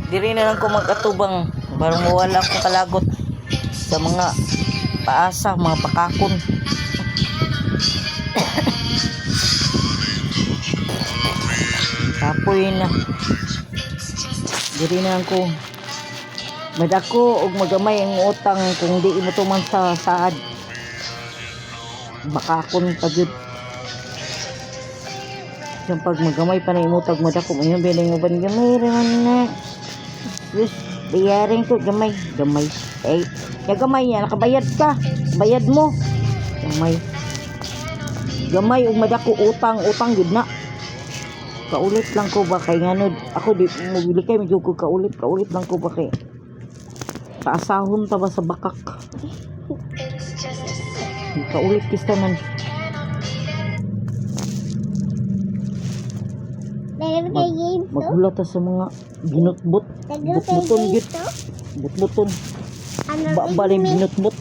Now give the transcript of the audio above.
Diri na lang ko mag-atubang. Barang mawala ko kalagot sa mga paasa, mga pakakon. Kapoy na. Diri na lang ko. Madako og magamay ang utang kung di mo tuman sa saad. Bakakon pa jud. Yung pag magamay pa na imutag madako mo yung bilang mo ba gamay raman na. Yes, bayarin ko gamay. Gamay. Eh, ya gamay yan. Nakabayad ka. Bayad mo. Gamay. Gamay og madako utang. Utang yun na. Kaulit lang ko ba kay nganod. Ako di mobili kay medyo ko kaulit. Kaulit lang ko ba kay. Paasahon ta ba sa bakak. Kaulit kistanan. Magula ta sa mga binutbot. Butbuton git. Butbuton. Ba rin binutbot.